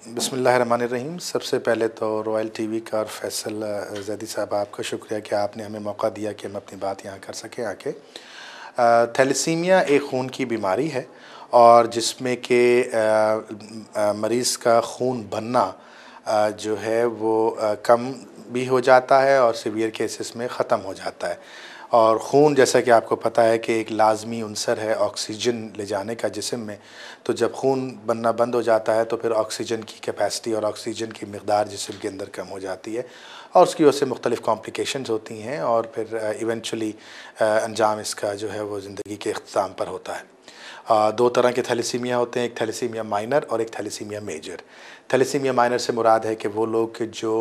बिस्मिल्लाहिर्रहमानिर्रहीम। सबसे पहले तो रॉयल टीवी का और फैसल ज़ैदी साहब आपका शुक्रिया कि आपने हमें मौका दिया कि हम अपनी बात यहाँ कर सकें आके। थैलेसीमिया एक खून की बीमारी है और जिसमें कि मरीज़ का खून बनना जो है वो कम भी हो जाता है और सीवियर केसेस में ख़त्म हो जाता है। और खून जैसा कि आपको पता है कि एक लाज़मी उनसर है ऑक्सीजन ले जाने का जिस्म में। तो जब खून बनना बंद हो जाता है तो फिर ऑक्सीजन की कैपेसिटी और ऑक्सीजन की मकदार जिस्म के अंदर कम हो जाती है और उसकी वजह से मुख्तलिफ़ कॉम्प्लिकेशंस होती हैं और फिर इवेंचुअली अंजाम इसका जो है वो ज़िंदगी के इख्तिताम पर होता है। दो तरह के थैलेसीमिया होते हैं, एक थैलेसीमिया माइनर और एक थैलेसीमिया मेजर। थैलेसीमिया माइनर से मुराद है कि वो लोग जो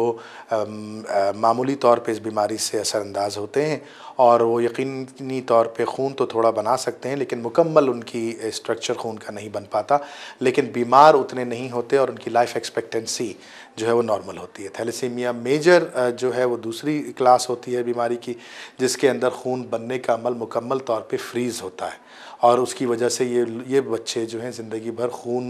मामूली तौर पे इस बीमारी से असरअंदाज होते हैं और वो यकीनी तौर पे खून तो थोड़ा बना सकते हैं लेकिन मुकम्मल उनकी स्ट्रक्चर खून का नहीं बन पाता, लेकिन बीमार उतने नहीं होते और उनकी लाइफ एक्सपेक्टेंसी जो है वो नॉर्मल होती है। थैलेसीमिया मेजर जो है वो दूसरी क्लास होती है बीमारी की, जिसके अंदर खून बनने का अमल मुकम्मल तौर पे फ्रीज़ होता है और उसकी वजह से ये बच्चे जो हैं ज़िंदगी भर खून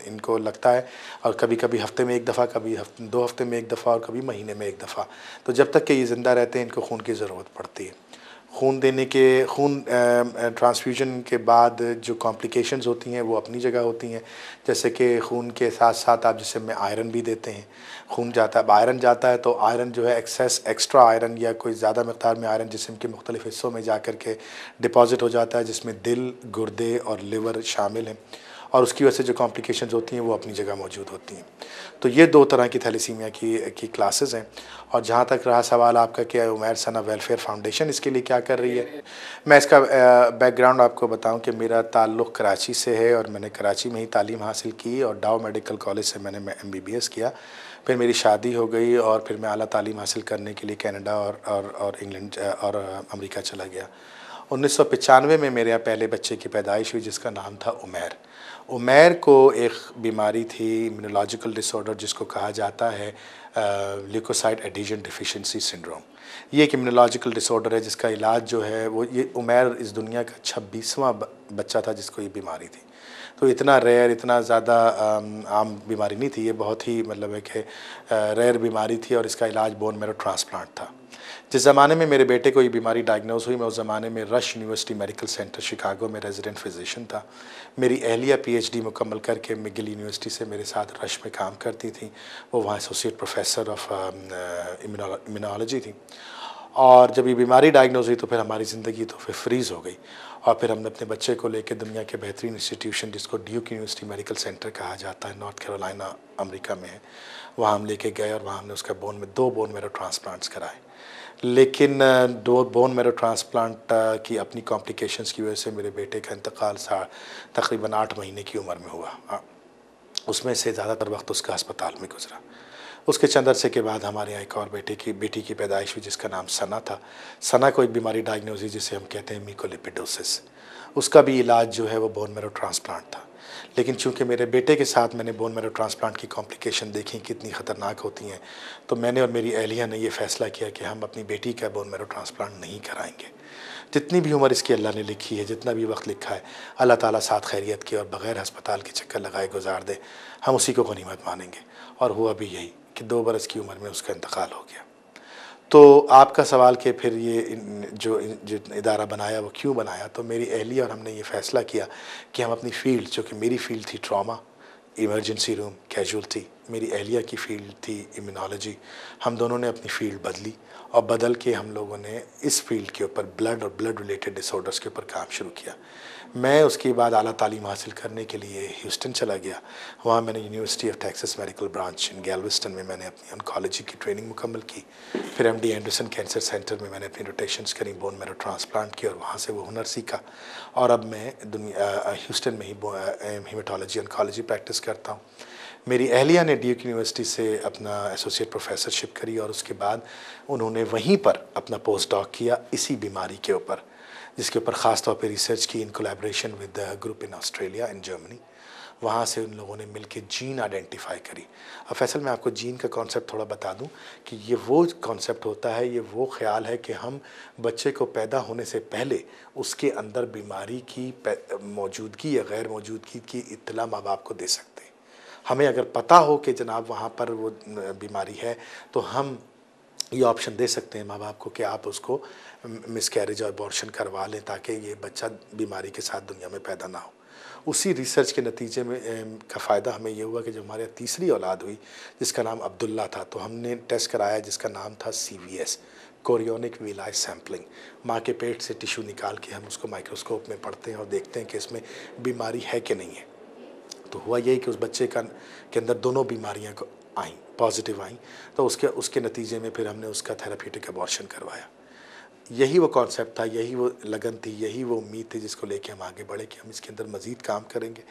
इनको लगता है और कभी कभी हफ़्ते में एक दफ़ा, कभी 2 हफ़्ते में एक दफ़ा और कभी महीने में एक दफ़ा। तो जब तक कि ये ज़िंदा रहते हैं इनको खून की ज़रूरत पड़ती है। खून ट्रांसफ्यूजन के बाद जो कॉम्प्लिकेशंस होती हैं वो अपनी जगह होती हैं। जैसे कि खून के साथ साथ आप जिस्म में आयरन भी देते हैं। खून जाता है, आयरन जाता है तो आयरन जो है एक्स्ट्रा आयरन या कोई ज़्यादा मकदार में आयरन जिस्म के मुख्तलिफ़ हिस्सों में जा कर के डिपॉज़िट हो जाता है, जिसमें दिल, गुर्दे और लिवर शामिल हैं और उसकी वजह से जो कॉम्प्लिकेशंस होती हैं वो अपनी जगह मौजूद होती हैं। तो ये 2 तरह की थैलेसीमिया की क्लासेस हैं। और जहाँ तक रहा सवाल आपका कि उमैर सना वेलफेयर फाउंडेशन इसके लिए क्या कर रही है, मैं इसका बैकग्राउंड आपको बताऊं कि मेरा ताल्लुक़ कराची से है और मैंने कराची में ही तालीम हासिल की और डाउ मेडिकल कॉलेज से मैंने MBBS किया। फिर मेरी शादी हो गई और फिर मैं आला तालीम हासिल करने के लिए कनाडा और इंग्लैंड और अमेरिका चला गया। 1995 में मेरे यहाँ पहले बच्चे की पैदाइश हुई जिसका नाम था उमैर। उमैर को एक बीमारी थी, इम्यूनोलॉजिकल डिसऑर्डर जिसको कहा जाता है ल्यूकोसाइट एडिशन डिफिशिएंसी सिंड्रोम। ये एक इम्यूनोलॉजिकल डिसऑर्डर है जिसका इलाज जो है वो ये उमैर इस दुनिया का 26वां बच्चा था जिसको ये बीमारी थी। तो इतना रेयर, इतना ज़्यादा आम बीमारी नहीं थी, ये बहुत ही मतलब है कि रेयर बीमारी थी और इसका इलाज बोन मैरो ट्रांसप्लांट था। जिस ज़माने में मेरे बेटे को ये बीमारी डायग्नोज हुई, मैं उस ज़माने में rush university medical centre Chicago में रेजिडेंट फिजिशियन था। मेरी अहलिया PhD मुकम्मल करके मिगिल यूनिवर्सिटी से मेरे साथ रश में काम करती थी। वो वहाँ एसोसिएट प्रोफेसर ऑफ इम्यूनोलॉजी थी। और जब ये बीमारी डायग्नोज हुई तो फिर हमारी ज़िंदगी तो फिर फ्रीज़ हो गई और फिर हमने अपने बच्चे को लेकर दुनिया के बेहतरीन इंस्टीट्यूशन जिसको ड्यूक यूनिवर्सिटी मेडिकल सेंटर कहा जाता है, नॉर्थ कैरोलिना अमेरिका में है, वहाँ हम लेके गए और वहाँ हमने उसका 2 बोन मैरो ट्रांसप्लांट्स कराए। लेकिन 2 बोन मैरो ट्रांसप्लांट की अपनी कॉम्प्लिकेशंस की वजह से मेरे बेटे का इंतकाल तकरीबन 8 महीने की उम्र में हुआ। उसमें से ज़्यादातर वक्त उसका अस्पताल में गुजरा। उसके चंद अरसे के बाद हमारे यहाँ एक और बेटी की पैदाइश हुई जिसका नाम सना था। सना को एक बीमारी डायग्नोज हुई जिसे हम कहते हैं म्यूकोलिपिडोसिस। उसका भी इलाज जो है वो बोन मैरो ट्रांसप्लांट था। लेकिन चूंकि मेरे बेटे के साथ मैंने बोन मैरो ट्रांसप्लांट की कॉम्प्लिकेशन देखी कितनी ख़तरनाक होती हैं, तो मैंने और मेरी अहलिया ने ये फ़ैसला किया कि हम अपनी बेटी का बोन मैरो ट्रांसप्लांट नहीं कराएंगे। जितनी भी उम्र इसकी अल्लाह ने लिखी है, जितना भी वक्त लिखा है, अल्लाह ताला साथ खैरियत के और बग़ैर अस्पताल के चक्कर लगाए गुजार दे, हम उसी को गनीमत मानेंगे। और हुआ भी यही कि 2 बरस की उम्र में उसका इंतकाल हो गया। तो आपका सवाल कि फिर जो इदारा बनाया वो क्यों बनाया, तो मेरी अहलिया और हमने ये फ़ैसला किया कि हम अपनी फ़ील्ड, जो कि मेरी फ़ील्ड थी ट्रॉमा, इमरजेंसी रूम, कैजुअल्टी, मेरी अहलिया की फ़ील्ड थी इम्यूनोलॉजी, हम दोनों ने अपनी फ़ील्ड बदली और बदल के हम लोगों ने इस फील्ड के ऊपर ब्लड और ब्लड रिलेटेड डिसऑर्डर्स के ऊपर काम शुरू किया। मैं उसके बाद आला तालीम हासिल करने के लिए ह्यूस्टन चला गया। वहाँ मैंने university of Texas medical branch in Galveston में मैंने अपनी ऑन्कोलॉजी की ट्रेनिंग मुकम्मल की। फिर MD एंडरसन कैंसर सेंटर में मैंने अपनी रोटेशंस करी, बोन मैरो ट्रांसप्लांट की और वहाँ से वो हुनर सीखा और अब मैं ह्यूस्टन में ही हीमेटोलॉजी ऑन्कोलॉजी प्रैक्टिस करता हूँ। मेरी अहलिया ने ड्यूक यूनिवर्सिटी से अपना एसोसिएट प्रोफेसरशिप करी और उसके बाद उन्होंने वहीं पर अपना पोस्ट डॉक किया इसी बीमारी के ऊपर, जिसके ऊपर ख़ास तौर पे रिसर्च की in collaboration with the group in Australia in Germany. वहाँ से उन लोगों ने मिलके जीन आइडेंटिफाई करी। अब फैसल मैं आपको जीन का कॉन्सेप्ट थोड़ा बता दूं कि ये वो कॉन्सेप्ट होता है, ये वो ख्याल है कि हम बच्चे को पैदा होने से पहले उसके अंदर बीमारी की मौजूदगी या गैर मौजूदगी की इत्तला माँ बाप को दे सकते हैं। हमें अगर पता हो कि जनाब वहाँ पर वो बीमारी है, तो हम ये ऑप्शन दे सकते हैं माँ बाप को कि आप उसको मिसकैरेज और अबॉर्शन करवा लें, ताकि ये बच्चा बीमारी के साथ दुनिया में पैदा ना हो। उसी रिसर्च के नतीजे में का फ़ायदा हमें ये हुआ कि जब हमारे तीसरी औलाद हुई, जिसका नाम अब्दुल्ला था, तो हमने टेस्ट कराया जिसका नाम था CVS, कोरियोनिक वीलाई सैम्पलिंग। माँ के पेट से टिश्यू निकाल के हम उसको माइक्रोस्कोप में पढ़ते हैं और देखते हैं कि इसमें बीमारी है कि नहीं है। तो हुआ यही कि उस बच्चे के अंदर दोनों बीमारियां आईं, पॉजिटिव आईं। तो उसके नतीजे में फिर हमने उसका थेराप्यूटिक अबॉर्शन करवाया। यही वो कॉन्सेप्ट था, यही वो लगन थी, यही वो उम्मीद थी जिसको लेके हम आगे बढ़े कि हम इसके अंदर मज़ीद काम करेंगे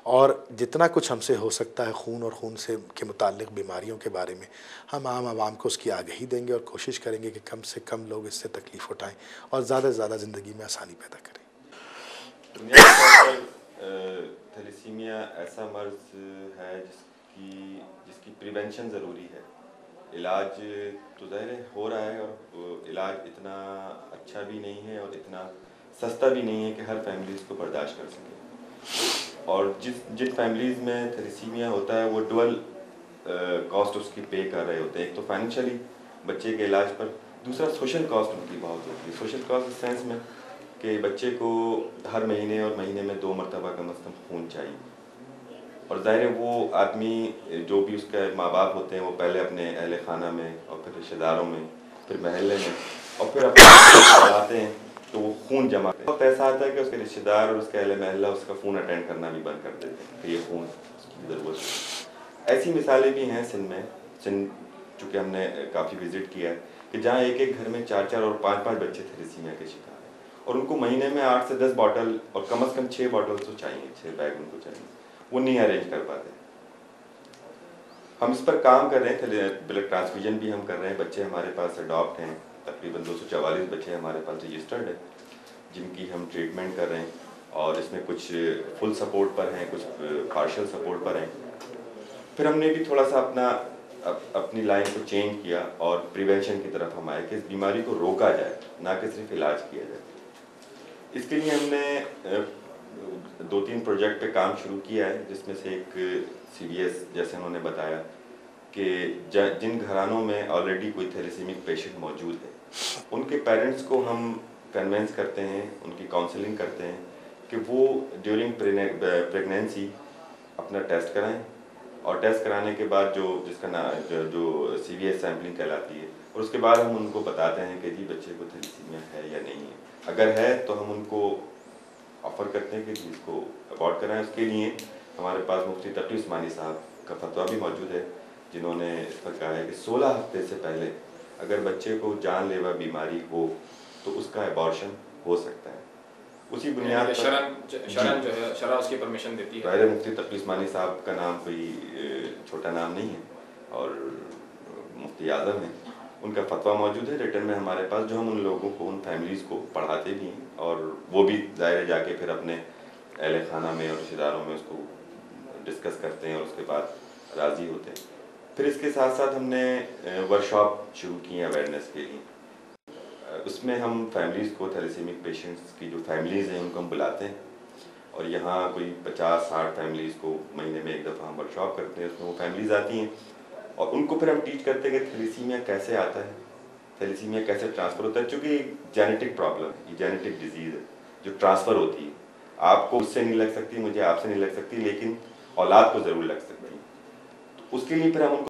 और जितना कुछ हमसे हो सकता है खून और खून से के मुताल्लिक़ बीमारियों के बारे में हम आम आवाम को उसकी आगाही देंगे और कोशिश करेंगे कि कम से कम लोग इससे तकलीफ़ उठाएँ और ज़्यादा से ज़्यादा ज़िंदगी में आसानी पैदा करें। थैलेसीमिया ऐसा मर्ज़ है जिसकी प्रिवेंशन ज़रूरी है। इलाज तो ज़ाहिर हो रहा है और इलाज इतना अच्छा भी नहीं है और इतना सस्ता भी नहीं है कि हर फैमिली इसको बर्दाश्त कर सके। और जिन फैमिलीज़ में थैलेसीमिया होता है वो डबल कॉस्ट उसकी पे कर रहे होते हैं। एक तो फाइनेंशियली बच्चे के इलाज पर, दूसरा सोशल कॉस्ट उनकी बहुत होती है। सोशल कॉस्ट इस सेंस में कि बच्चे को हर महीने और महीने में 2 मरतबा कम अज़ कम खून चाहिए। और ज़ाहिर है वो आदमी जो भी उसके माँ बाप होते हैं वो पहले अपने अहल खाना में और फिर रिश्तेदारों में, फिर महल्ले में और फिर अपने आते हैं तो वो खून जमा बहुत ऐसा आता है कि उसके रिश्तेदार और उसके अहल महल्ला उसका फ़ोन अटेंड करना भी बंद कर देते हैं कि ये फ़ोन उसकी ज़रूरत है। ऐसी मिसालें भी हैं सिंध चूँकि हमने काफ़ी विज़िट किया है कि जहाँ एक घर में 4-4 और 5-5 बच्चे थैलेसीमिया के शिकार हैं और उनको महीने में 8 से 10 बॉटल और कम से कम 6 बॉटल तो चाहिए, 6 बैग उनको चाहिए, वो नहीं अरेंज कर पाते। हम इस पर काम कर रहे हैं, ब्लड ट्रांसफ्यूजन भी हम कर रहे हैं। बच्चे हमारे पास अडॉप्ट हैं, तकरीबन 244 बच्चे हमारे पास रजिस्टर्ड हैं जिनकी हम ट्रीटमेंट कर रहे हैं और इसमें कुछ फुल सपोर्ट पर हैं, कुछ पार्शियल सपोर्ट पर हैं। फिर हमने भी थोड़ा सा अपनी लाइन को चेंज किया और प्रिवेंशन की तरफ हम आए कि इस बीमारी को रोका जाए, ना कि सिर्फ इलाज किया जाए। इसके लिए हमने 2-3 प्रोजेक्ट पे काम शुरू किया है, जिसमें से एक CVS, जैसे उन्होंने बताया कि जिन घरानों में ऑलरेडी कोई थैलेसीमिक पेशेंट मौजूद है उनके पेरेंट्स को हम कन्वेंस करते हैं, उनकी काउंसलिंग करते हैं कि वो ड्यूरिंग प्रेगनेंसी अपना टेस्ट कराएं और टेस्ट कराने के बाद जो CVS सैम्पलिंग कहलाती है और उसके बाद हम उनको बताते हैं कि जी बच्चे को थैलेसीमिया है या नहीं है। अगर है तो हम उनको ऑफ़र करते हैं कि इसको अबॉर्ट कराएं। उसके लिए हमारे पास मुफ्ती तकी उस्मानी साहब का फतवा भी मौजूद है जिन्होंने इस पर कहा है कि 16 हफ्ते से पहले अगर बच्चे को जानलेवा बीमारी हो तो उसका अबॉर्शन हो सकता है। उसी बुनियाद पर शरन जो है शरा उसकी परमिशन देती है। ज़ाहिर मुफ्ती तकी उस्मानी साहब का नाम कोई छोटा नाम नहीं है और मुफ्ती आज़म है, उनका फतवा मौजूद है रिटर्न में हमारे पास, जो हम उन लोगों को, उन फैमिलीज़ को पढ़ाते भी हैं और वो भी ज़ाहिर जाके फिर अपने अहल खाना में और रिश्तेदारों में उसको डिस्कस करते हैं और उसके बाद राज़ी होते हैं। फिर इसके साथ साथ हमने वर्कशॉप शुरू की है अवेयरनेस के लिए। उसमें हम फैमिलीज़ को, थैलेसीमिक पेशेंट्स की जो फैमिलीज़ हैं उनको हम बुलाते हैं और यहाँ कोई 50-60 फैमिलीज़ को महीने में एक दफ़ा हम वर्कशॉप करते हैं। उसमें वो फैमिलीज़ आती हैं और उनको फिर हम टीच करते हैं कि थैलेसीमिया कैसे आता है, थैलेसीमिया कैसे ट्रांसफ़र होता है। चूँकि जेनेटिक प्रॉब्लम है, ये जेनेटिक डिजीज़ है जो ट्रांसफ़र होती है। आपको उससे नहीं लग सकती, मुझे आपसे नहीं लग सकती, लेकिन औलाद को ज़रूर लग सकती है। तो उसके लिए फिर हम उनको